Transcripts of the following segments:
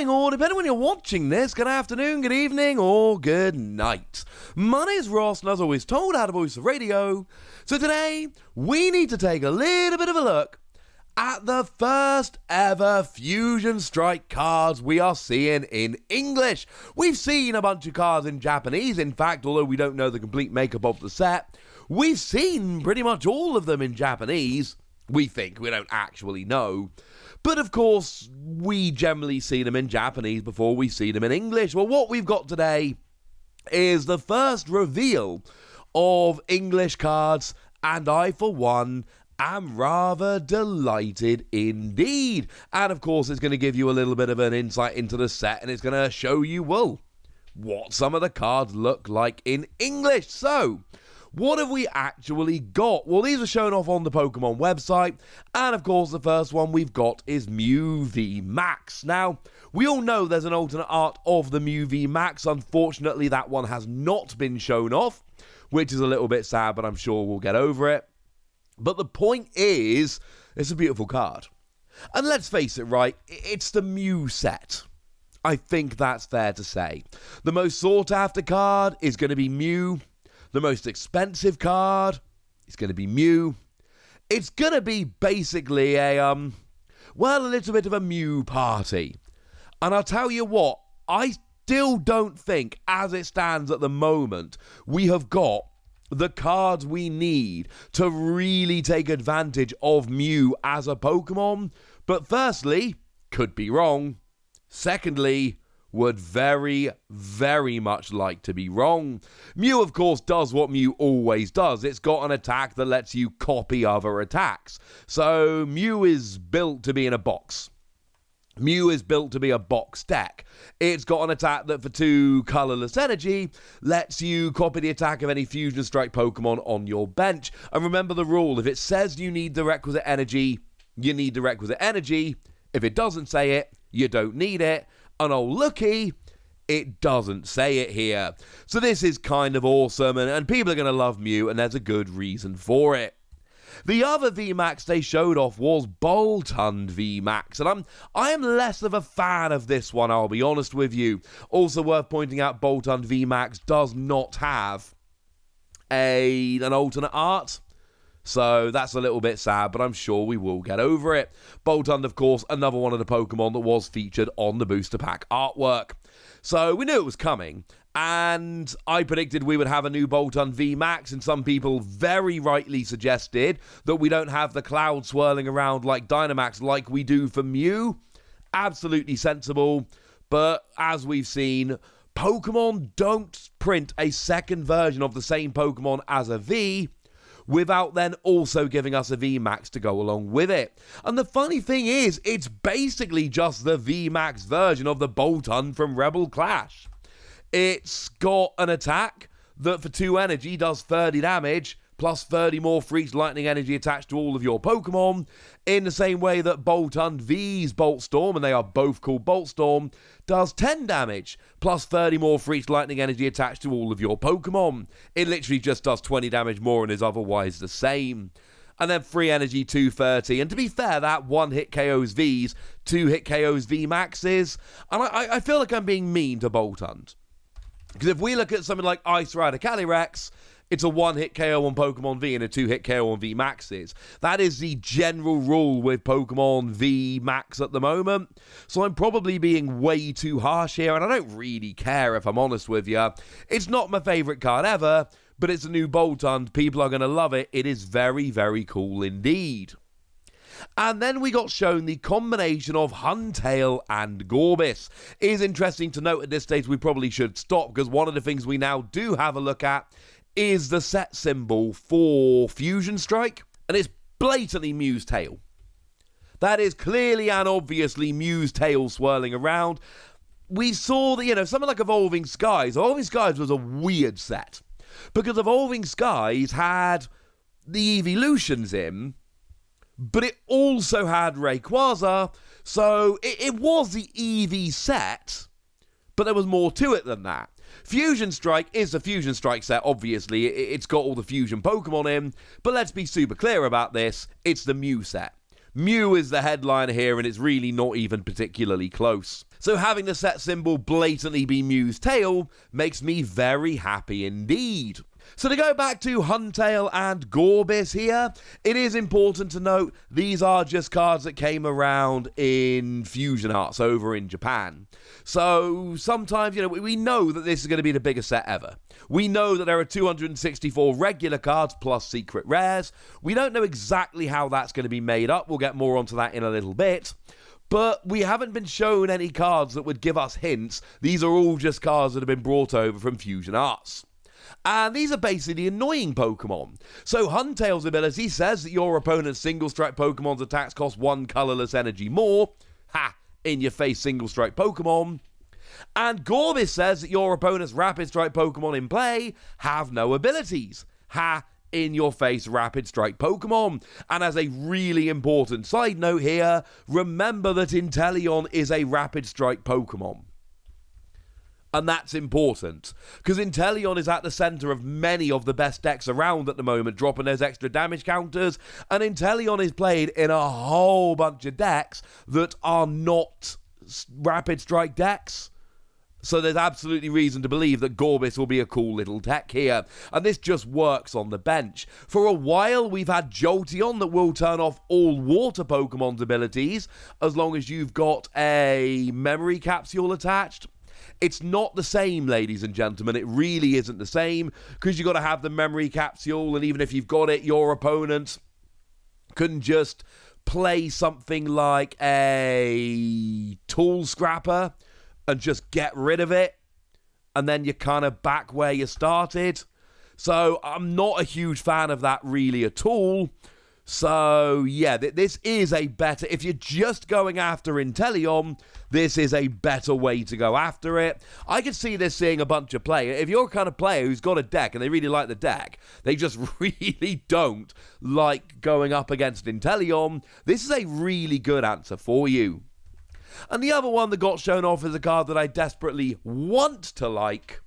morning, or depending when you're watching this, good afternoon, good evening, or good night. My name is Ross, and as always told, out of Voice of Radio. So today, we need to take a little bit of a look at the first ever Fusion Strike cards we are seeing in English. We've seen a bunch of cards in Japanese. In fact, although we don't know the complete makeup of the set, we've seen pretty much all of them in Japanese. We think, we don't actually know. But of course, we generally see them in Japanese before we see them in English. Well, what we've got today is the first reveal of English cards, and I, for one, am rather delighted indeed. And of course, it's going to give you a little bit of an insight into the set, and it's going to show you, well, what some of the cards look like in English. So, what have we actually got? Well, these are shown off on the Pokemon website, and of course the first one we've got is Mew VMAX. Now, we all know there's an alternate art of the Mew VMAX. Unfortunately, that one has not been shown off, which is a little bit sad, but I'm sure we'll get over it. But the point is, it's a beautiful card. And let's face it, right, it's the Mew set. I think that's fair to say. The most sought after card is going to be Mew. The most expensive card is going to be Mew. It's going to be basically a little bit of a Mew party. And I'll tell you what, I still don't think, as it stands at the moment, we have got the cards we need to really take advantage of Mew as a Pokemon. But firstly, could be wrong. Secondly, would very, very much like to be wrong. Mew, of course, does what Mew always does. It's got an attack that lets you copy other attacks. So Mew is built to be in a box. Mew is built to be a box deck. It's got an attack that for 2 colorless energy lets you copy the attack of any Fusion Strike Pokemon on your bench. And remember the rule, if it says you need the requisite energy, you need the requisite energy. If it doesn't say it, you don't need it. And oh looky, it doesn't say it here. So this is kind of awesome, and people are going to love Mew, and there's a good reason for it. The other VMAX they showed off was Boltund VMAX, and I am less of a fan of this one, I'll be honest with you. Also worth pointing out, Boltund VMAX does not have an alternate art. So that's a little bit sad, but I'm sure we will get over it. Boltund, of course, another one of the Pokemon that was featured on the booster pack artwork. So we knew it was coming, and I predicted we would have a new Boltund VMAX, and some people very rightly suggested that we don't have the cloud swirling around like Dynamax like we do for Mew. Absolutely sensible, but as we've seen, Pokemon don't print a second version of the same Pokemon as a V without then also giving us a VMAX to go along with it. And the funny thing is, it's basically just the VMAX version of the Boltund from Rebel Clash. It's got an attack that for 2 energy does 30 damage, plus 30 more for each lightning energy attached to all of your Pokemon, in the same way that Boltund V's Bolt Storm, and they are both called Bolt Storm, does 10 damage, plus 30 more for each lightning energy attached to all of your Pokemon. It literally just does 20 damage more and is otherwise the same. And then free energy 230, and to be fair, that 1-hit KOs V's, 2-hit KOs VMAXs, and I feel like I'm being mean to Boltund. Because if we look at something like Ice Rider Calyrex, it's a 1-hit KO on Pokemon V and a 2-hit KO on VMAXs. That is the general rule with Pokemon VMAX at the moment. So I'm probably being way too harsh here, and I don't really care if I'm honest with you. It's not my favourite card ever, but it's a new Boltund. People are going to love it. It is very, very cool indeed. And then we got shown the combination of Huntail and Gorebyss. It is interesting to note at this stage we probably should stop, because one of the things we now do have a look at is the set symbol for Fusion Strike, and it's blatantly Mew's tail. That is clearly and obviously Mew's tail swirling around. We saw that, something like Evolving Skies. Evolving Skies was a weird set, because Evolving Skies had the evolutions in, but it also had Rayquaza, so it was the EV set, but there was more to it than that. Fusion Strike is the Fusion Strike set, obviously. It's got all the fusion Pokemon in, but let's be super clear about this. It's the Mew set. Mew is the headliner here, and it's really not even particularly close. So having the set symbol blatantly be Mew's tail makes me very happy indeed. So to go back to Huntail and Gorebyss here, it is important to note these are just cards that came around in Fusion Arts over in Japan. So sometimes, we know that this is going to be the biggest set ever. We know that there are 264 regular cards plus secret rares. We don't know exactly how that's going to be made up. We'll get more onto that in a little bit. But we haven't been shown any cards that would give us hints. These are all just cards that have been brought over from Fusion Arts. And these are basically annoying Pokemon. So Huntail's ability says that your opponent's single strike Pokemon's attacks cost 1 colorless energy more. Ha! In your face single strike Pokemon. And Gorebyss says that your opponent's rapid strike Pokemon in play have no abilities. Ha! In your face rapid strike Pokemon. And as a really important side note here, remember that Inteleon is a rapid strike Pokemon. And that's important, because Inteleon is at the centre of many of the best decks around at the moment, dropping those extra damage counters, and Inteleon is played in a whole bunch of decks that are not rapid strike decks. So there's absolutely reason to believe that Gorebyss will be a cool little tech here, and this just works on the bench. For a while, we've had Jolteon that will turn off all water Pokemon's abilities, as long as you've got a memory capsule attached. It's not the same, ladies and gentlemen. It really isn't the same, because you've got to have the memory capsule, and even if you've got it, your opponent can just play something like a tool scrapper and just get rid of it, and then you're kind of back where you started. So I'm not a huge fan of that really at all. So, yeah, this is a better... If you're just going after Inteleon, this is a better way to go after it. I could see this seeing a bunch of play. If you're a kind of player who's got a deck and they really like the deck, they just really don't like going up against Inteleon, this is a really good answer for you. And the other one that got shown off is a card that I desperately want to like,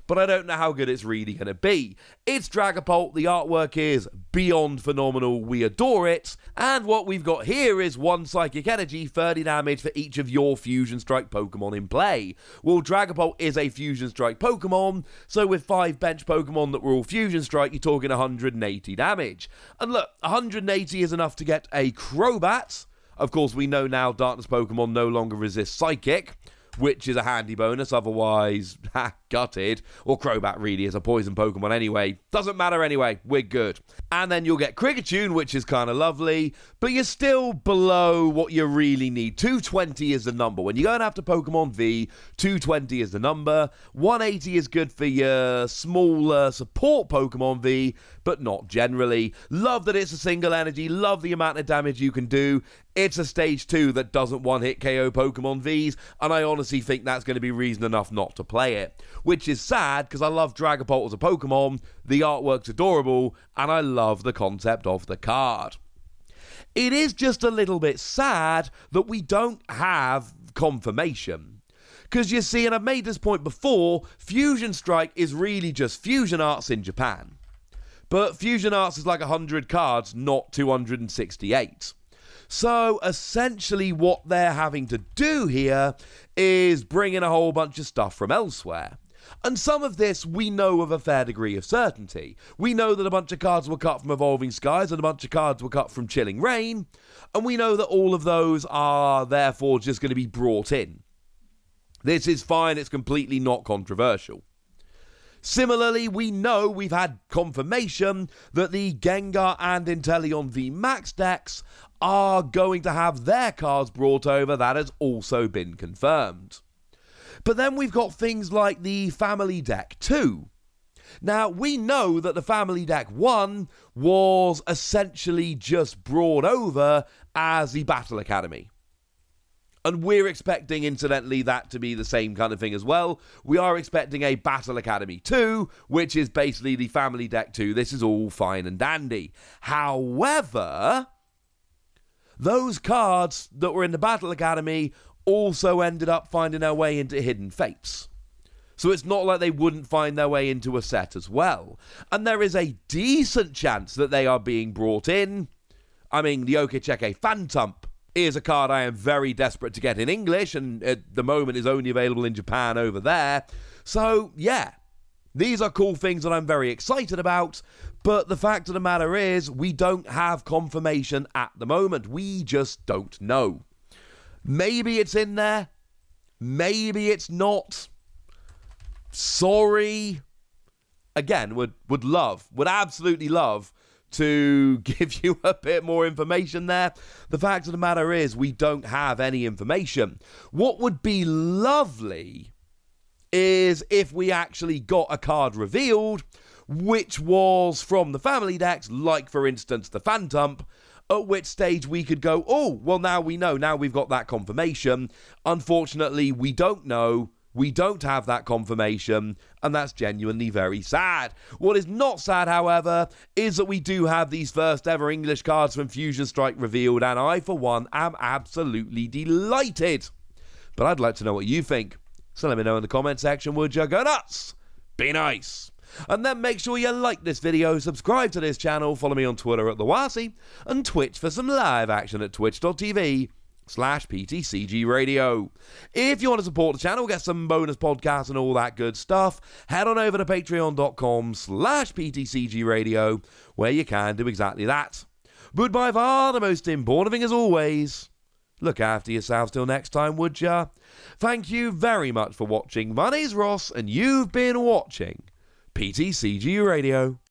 but I don't know how good it's really going to be. It's Dragapult. The artwork is beyond phenomenal. We adore it. And what we've got here is 1 Psychic Energy, 30 damage for each of your Fusion Strike Pokemon in play. Well, Dragapult is a Fusion Strike Pokemon, so with 5 bench Pokemon that were all Fusion Strike, you're talking 180 damage. And look, 180 is enough to get a Crobat. Of course, we know now Darkness Pokemon no longer resist Psychic, which is a handy bonus, otherwise, gutted. Or Crobat really is a poison Pokemon anyway. Doesn't matter anyway, we're good. And then you'll get Krigatune, which is kind of lovely, but you're still below what you really need. 220 is the number. When you're going after Pokemon V, 220 is the number. 180 is good for your smaller support Pokemon V, but not generally. Love that it's a single energy, love the amount of damage you can do. It's a stage 2 that doesn't one-hit KO Pokemon Vs, and I honestly think that's going to be reason enough not to play it. Which is sad, because I love Dragapult as a Pokemon, the artwork's adorable, and I love the concept of the card. It is just a little bit sad that we don't have confirmation. Because you see, and I've made this point before, Fusion Strike is really just Fusion Arts in Japan. But Fusion Arts is like 100 cards, not 268. So essentially what they're having to do here is bring in a whole bunch of stuff from elsewhere. And some of this we know with a fair degree of certainty. We know that a bunch of cards were cut from Evolving Skies and a bunch of cards were cut from Chilling Reign. And we know that all of those are therefore just going to be brought in. This is fine, it's completely not controversial. Similarly, we know we've had confirmation that the Gengar and Inteleon VMAX decks are going to have their cards brought over. That has also been confirmed. But then we've got things like the Family Deck 2. Now, we know that the Family Deck 1 was essentially just brought over as the Battle Academy. And we're expecting, incidentally, that to be the same kind of thing as well. We are expecting a Battle Academy 2, which is basically the Family Deck 2. This is all fine and dandy. However, those cards that were in the Battle Academy also ended up finding their way into Hidden Fates. So it's not like they wouldn't find their way into a set as well. And there is a decent chance that they are being brought in. I mean, the Okecheke Phantump is a card I am very desperate to get in English, and at the moment is only available in Japan over there. So, yeah, these are cool things that I'm very excited about, but the fact of the matter is, we don't have confirmation at the moment. We just don't know. Maybe it's in there. Maybe it's not. Sorry. Again, would absolutely love to give you a bit more information there. The fact of the matter is, we don't have any information. What would be lovely is if we actually got a card revealed, which was from the family decks, like, for instance, the Phantump, at which stage we could go, oh, well, now we know. Now we've got that confirmation. Unfortunately, we don't know. We don't have that confirmation, and that's genuinely very sad. What is not sad, however, is that we do have these first ever English cards from Fusion Strike revealed, and I, for one, am absolutely delighted. But I'd like to know what you think. So let me know in the comment section, would you? Go nuts! Be nice! And then make sure you like this video, subscribe to this channel, follow me on Twitter at TheWasi, and Twitch for some live action at twitch.tv/PTCG Radio. If you want to support the channel, get some bonus podcasts and all that good stuff, head on over to patreon.com/PTCG Radio, where you can do exactly that. But by far the most important thing as always, look after yourselves till next time, would ya? Thank you very much for watching. My name's Ross, and you've been watching PTCG Radio.